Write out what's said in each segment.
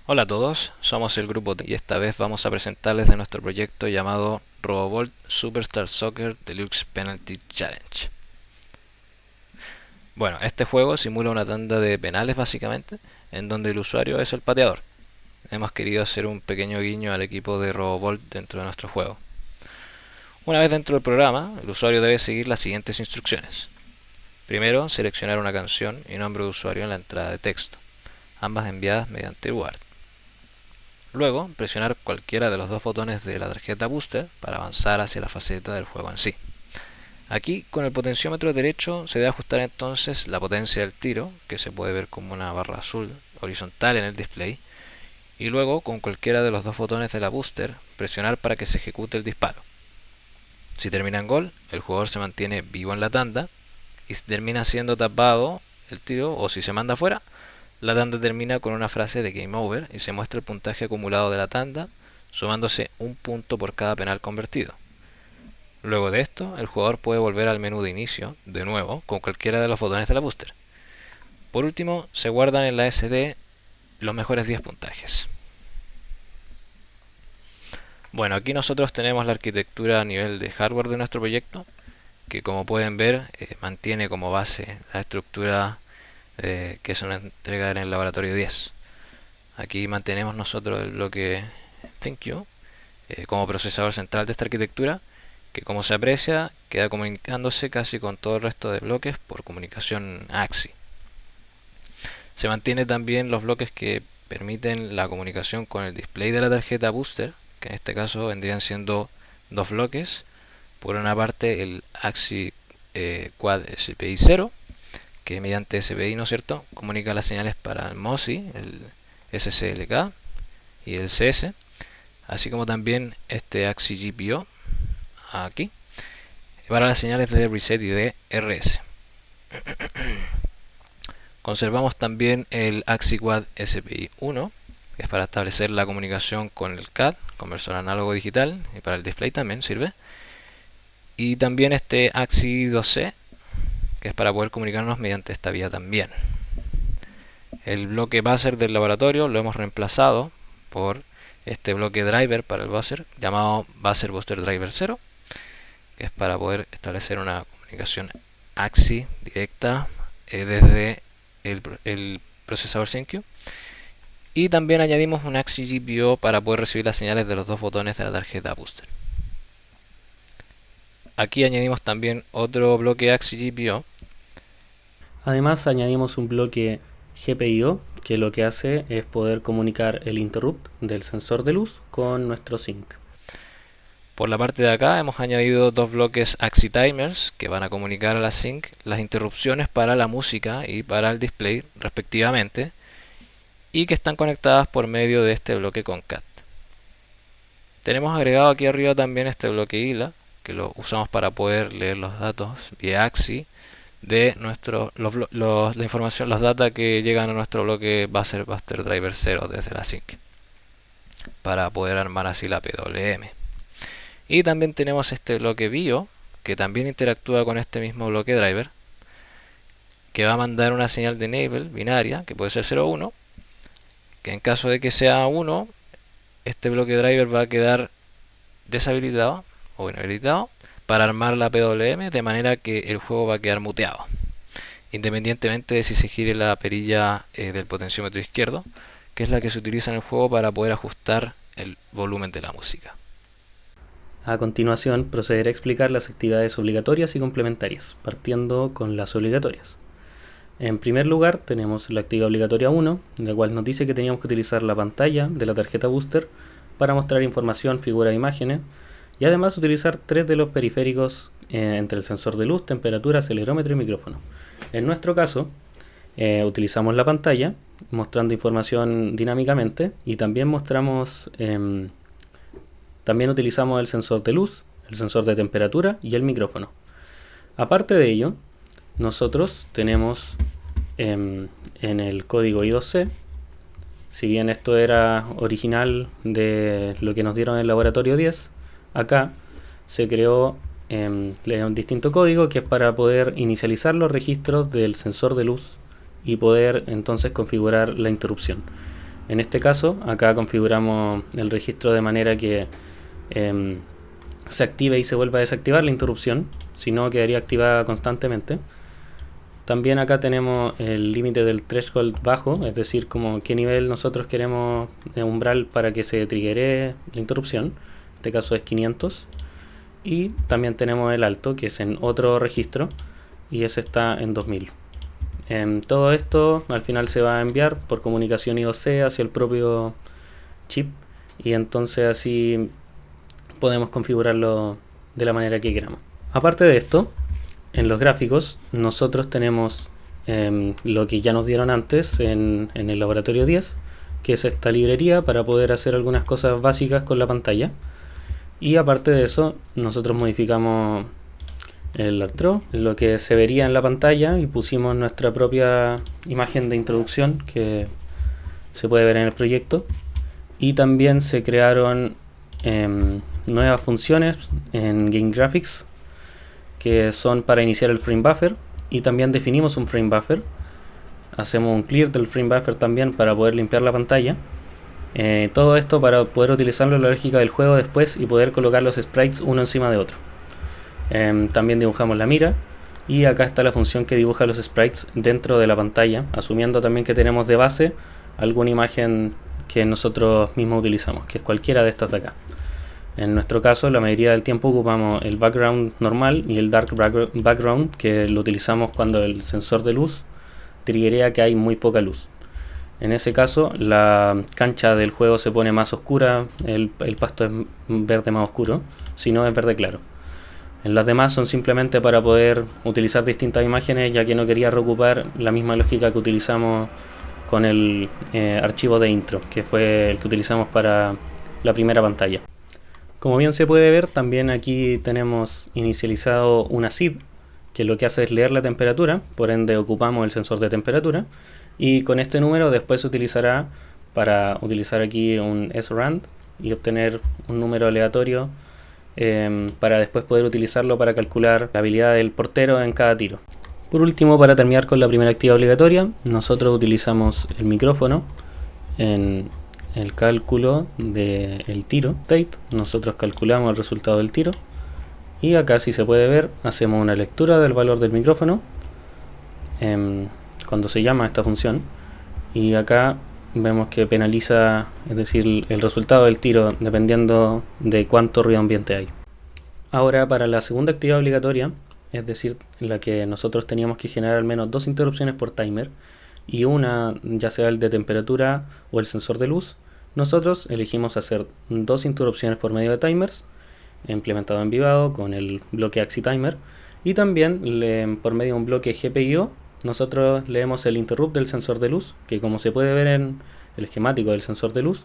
Hola a todos, somos el grupo T y esta vez vamos a presentarles de nuestro proyecto llamado RoboVolt Superstar Soccer Deluxe Penalty Challenge. Bueno, este juego simula una tanda de penales básicamente, en donde el usuario es el pateador. Hemos querido hacer un pequeño guiño al equipo de RoboVolt dentro de nuestro juego. Una vez dentro del programa, el usuario debe seguir las siguientes instrucciones. Primero, seleccionar una canción y nombre de usuario en la entrada de texto, ambas enviadas mediante Word. Luego, presionar cualquiera de los dos botones de la tarjeta booster para avanzar hacia la faceta del juego en sí. Aquí, con el potenciómetro derecho, se debe ajustar entonces la potencia del tiro, que se puede ver como una barra azul horizontal en el display, y luego, con cualquiera de los dos botones de la booster, presionar para que se ejecute el disparo. Si termina en gol, el jugador se mantiene vivo en la tanda, y si termina siendo tapado el tiro o si se manda fuera, la tanda termina con una frase de Game Over y se muestra el puntaje acumulado de la tanda, sumándose un punto por cada penal convertido. Luego de esto, el jugador puede volver al menú de inicio, de nuevo, con cualquiera de los botones de la booster. Por último, se guardan en la SD los mejores 10 puntajes. Bueno, aquí nosotros tenemos la arquitectura a nivel de hardware de nuestro proyecto, que como pueden ver mantiene como base la estructura que se nos entrega en el laboratorio 10. Aquí mantenemos nosotros el bloque ThinQ como procesador central de esta arquitectura, que como se aprecia queda comunicándose casi con todo el resto de bloques por comunicación AXI. Se mantiene también los bloques que permiten la comunicación con el display de la tarjeta booster, que en este caso vendrían siendo dos bloques. Por una parte el AXI Quad SPI 0, que mediante SPI, ¿no es cierto?, comunica las señales para el MOSI, el SCLK y el CS, así como también este AXI GPIO aquí, para las señales de reset y de RS. Conservamos también el AXI Quad SPI 1, que es para establecer la comunicación con el CAD, conversor análogo digital, y para el display también sirve. Y también este AXI 2C, que es para poder comunicarnos mediante esta vía también. El bloque buzzer del laboratorio lo hemos reemplazado por este bloque driver para el buzzer llamado Buzzer Booster Driver 0, que es para poder establecer una comunicación AXI directa desde el procesador ThinQ. Y también añadimos un AXI GPIO para poder recibir las señales de los dos botones de la tarjeta booster. Aquí añadimos también otro bloque AXI GPIO. Además añadimos un bloque GPIO que lo que hace es poder comunicar el interrupt del sensor de luz con nuestro sync. Por la parte de acá hemos añadido dos bloques AXI Timers que van a comunicar a la sync las interrupciones para la música y para el display respectivamente, y que están conectadas por medio de este bloque concat. Tenemos agregado aquí arriba también este bloque ILA, que lo usamos para poder leer los datos vía AXI de la información, los datos que llegan a nuestro bloque Buzzer Booster Driver 0 desde la sync, para poder armar así la PWM. Y también tenemos este bloque BIO, que también interactúa con este mismo bloque driver, que va a mandar una señal de enable binaria, que puede ser 0 o 1, que en caso de que sea 1, este bloque driver va a quedar deshabilitado o inhabilitado para armar la PWM, de manera que el juego va a quedar muteado, independientemente de si se gire la perilla del potenciómetro izquierdo, que es la que se utiliza en el juego para poder ajustar el volumen de la música. A continuación procederé a explicar las actividades obligatorias y complementarias, partiendo con las obligatorias. En primer lugar tenemos la actividad obligatoria 1, la cual nos dice que teníamos que utilizar la pantalla de la tarjeta booster para mostrar información, figuras e imágenes, y además utilizar 3 de los periféricos entre el sensor de luz, temperatura, acelerómetro y micrófono. En nuestro caso, utilizamos la pantalla mostrando información dinámicamente, y también también utilizamos el sensor de luz, el sensor de temperatura y el micrófono. Aparte de ello, nosotros tenemos en el código I2C, si bien esto era original de lo que nos dieron en el laboratorio 10, acá se creó un distinto código que es para poder inicializar los registros del sensor de luz y poder entonces configurar la interrupción. En este caso, acá configuramos el registro de manera que se active y se vuelva a desactivar la interrupción, si no quedaría activada constantemente. También acá tenemos el límite del threshold bajo, es decir, como qué nivel nosotros queremos de umbral para que se triggere la interrupción. En este caso es 500. Y también tenemos el alto, que es en otro registro, y ese está en 2000. Todo esto al final se va a enviar por comunicación I2C hacia el propio chip, y entonces así podemos configurarlo de la manera que queramos. Aparte de esto, en los gráficos nosotros tenemos lo que ya nos dieron antes en el laboratorio 10, que es esta librería para poder hacer algunas cosas básicas con la pantalla. Y aparte de eso, nosotros modificamos el artdraw, lo que se vería en la pantalla, y pusimos nuestra propia imagen de introducción que se puede ver en el proyecto. Y también se crearon nuevas funciones en Game Graphics que son para iniciar el frame buffer, y también definimos un frame buffer. Hacemos un clear del frame buffer también para poder limpiar la pantalla. Todo esto para poder utilizarlo en la lógica del juego después y poder colocar los sprites uno encima de otro. También dibujamos la mira, y acá está la función que dibuja los sprites dentro de la pantalla, asumiendo también que tenemos de base alguna imagen que nosotros mismos utilizamos, que es cualquiera de estas de acá. En nuestro caso, la mayoría del tiempo ocupamos el background normal y el dark background, que lo utilizamos cuando el sensor de luz triggerea que hay muy poca luz. En ese caso, la cancha del juego se pone más oscura, el pasto es verde más oscuro, si no es verde claro. En las demás son simplemente para poder utilizar distintas imágenes, ya que no quería reocupar la misma lógica que utilizamos con el archivo de intro, que fue el que utilizamos para la primera pantalla. Como bien se puede ver, también aquí tenemos inicializado una SID, que lo que hace es leer la temperatura, por ende ocupamos el sensor de temperatura, y con este número después se utilizará para utilizar aquí un srand y obtener un número aleatorio para después poder utilizarlo para calcular la habilidad del portero en cada tiro. Por último, para terminar con la primera actividad obligatoria, nosotros utilizamos el micrófono en el cálculo del tiro state. Nosotros calculamos el resultado del tiro, y acá, si se puede ver, hacemos una lectura del valor del micrófono cuando se llama esta función, y acá vemos que penaliza, es decir, el resultado del tiro dependiendo de cuánto ruido ambiente hay. Ahora, para la segunda actividad obligatoria, es decir, en la que nosotros teníamos que generar al menos 2 interrupciones por timer, y una ya sea el de temperatura o el sensor de luz, nosotros elegimos hacer 2 interrupciones por medio de timers, implementado en Vivado con el bloque AxiTimer, y también por medio de un bloque GPIO nosotros leemos el interrupt del sensor de luz, que como se puede ver en el esquemático del sensor de luz,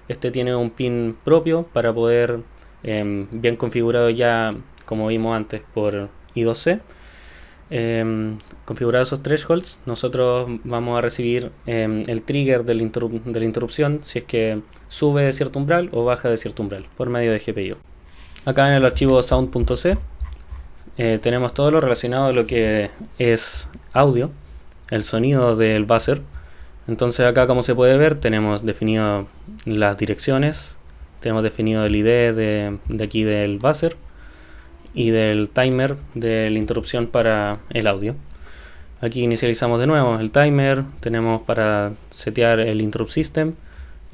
este tiene un pin propio para poder, bien configurado ya como vimos antes por I2C, configurado esos thresholds, nosotros vamos a recibir el trigger de la interrupción si es que sube de cierto umbral o baja de cierto umbral por medio de GPIO. Acá en el archivo sound.c tenemos todo lo relacionado a lo que es audio, el sonido del buzzer. Entonces acá, como se puede ver, tenemos definido las direcciones, tenemos definido el ID de aquí del buzzer y del timer de la interrupción para el audio. Aquí inicializamos de nuevo el timer, tenemos para setear el interrupt system,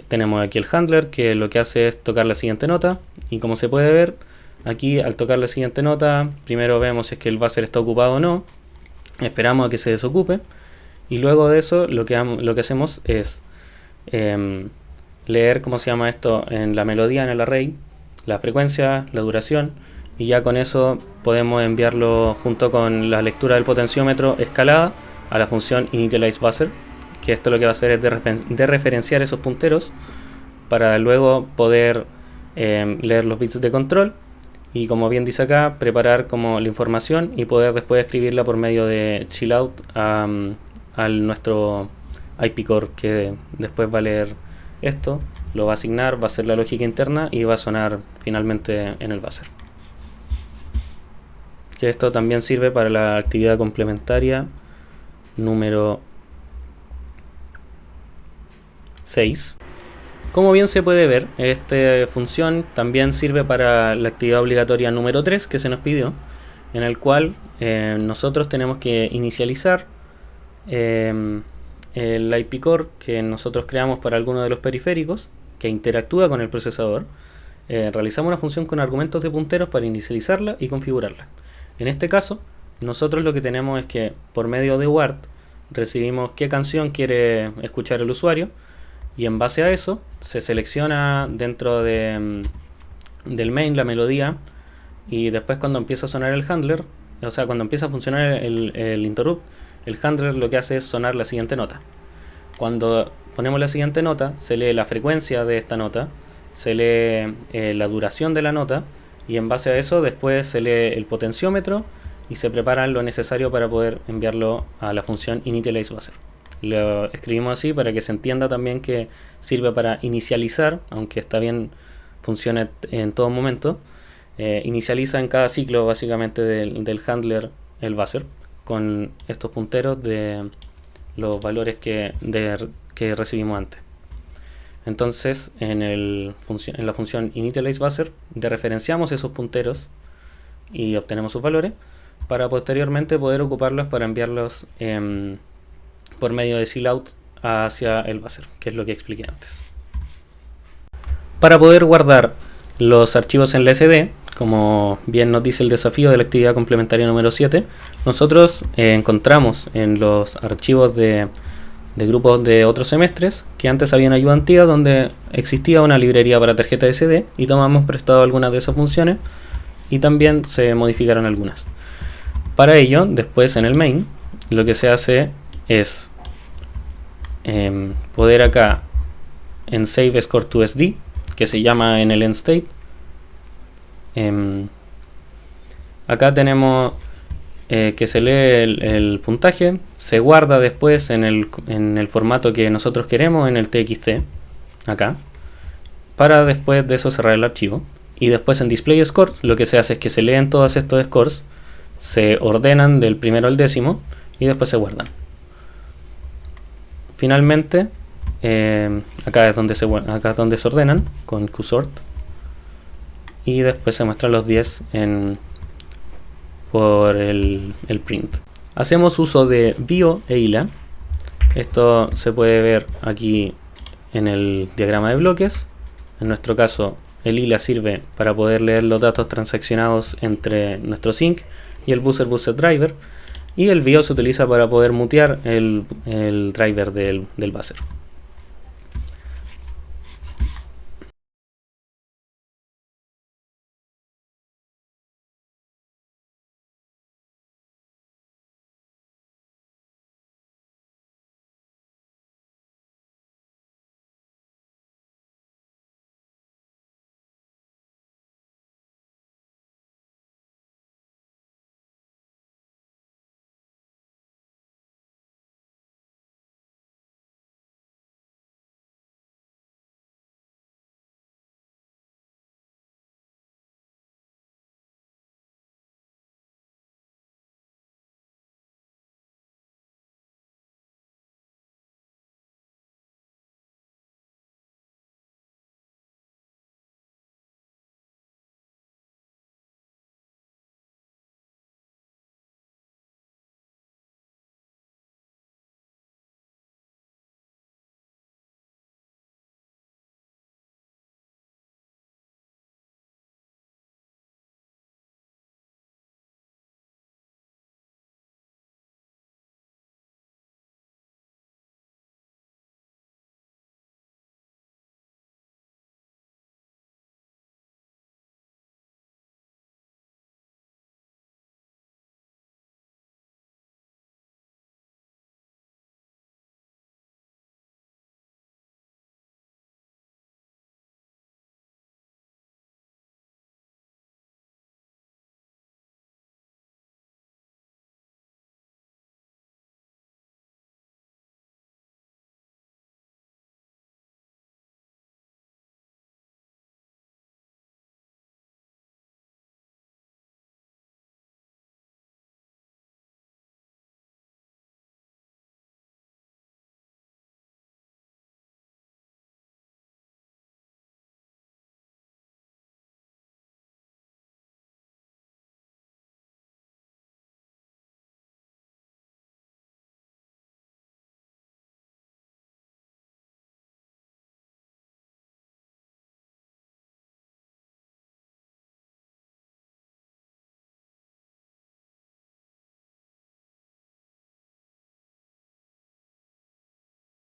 tenemos aquí el handler, que lo que hace es tocar la siguiente nota, y como se puede ver aquí, al tocar la siguiente nota, primero vemos si es que el buzzer está ocupado o no, esperamos a que se desocupe, y luego de eso lo que hacemos es leer, ¿cómo se llama esto?, en la melodía, en el array, la frecuencia, la duración, y ya con eso podemos enviarlo junto con la lectura del potenciómetro escalada a la función initializeBuzzer, que esto lo que va a hacer es de referenciar esos punteros para luego poder leer los bits de control, y como bien dice acá, preparar como la información y poder después escribirla por medio de chillout al nuestro IP core, que después va a leer esto, lo va a asignar, va a hacer la lógica interna y va a sonar finalmente en el buzzer. Que esto también sirve para la actividad complementaria número 6. Como bien se puede ver, esta función también sirve para la actividad obligatoria número 3 que se nos pidió, en el cual nosotros tenemos que inicializar el IP core que nosotros creamos para alguno de los periféricos que interactúa con el procesador. Realizamos una función con argumentos de punteros para inicializarla y configurarla. En este caso, nosotros lo que tenemos es que por medio de ward recibimos qué canción quiere escuchar el usuario, y en base a eso se selecciona dentro del main la melodía, y después cuando empieza a sonar el handler, o sea, cuando empieza a funcionar el interrupt, el handler lo que hace es sonar la siguiente nota. Cuando ponemos la siguiente nota, se lee la frecuencia de esta nota, se lee la duración de la nota, y en base a eso después se lee el potenciómetro y se prepara lo necesario para poder enviarlo a la función initializeBuzzer. Lo escribimos así para que se entienda también que sirve para inicializar, aunque está bien, funciona en todo momento. Inicializa en cada ciclo básicamente del handler el buzzer con estos punteros de los valores que recibimos antes. Entonces en la función initializeBuzzer dereferenciamos esos punteros y obtenemos sus valores para posteriormente poder ocuparlos para enviarlos por medio de sealout hacia el buzzer, que es lo que expliqué antes. Para poder guardar los archivos en la SD, como bien nos dice el desafío de la actividad complementaria número 7, nosotros encontramos en los archivos de grupos de otros semestres que antes había una ayudantía donde existía una librería para tarjeta SD, y tomamos prestado algunas de esas funciones y también se modificaron algunas. Para ello, después en el main, lo que se hace es poder acá en save score to SD, que se llama en el end state, acá tenemos que se lee el puntaje, se guarda después en el formato que nosotros queremos, en el TXT, acá, para después de eso cerrar el archivo. Y después en display score lo que se hace es que se leen todos estos scores, se ordenan del primero al décimo y después se guardan. Finalmente, acá es donde se ordenan con qsort, y después se muestran los 10 por el print. Hacemos uso de bio e ILA. Esto se puede ver aquí en el diagrama de bloques. En nuestro caso, el ILA sirve para poder leer los datos transaccionados entre nuestro sync y el buzzer driver, y el bio se utiliza para poder mutear el driver del buzzer.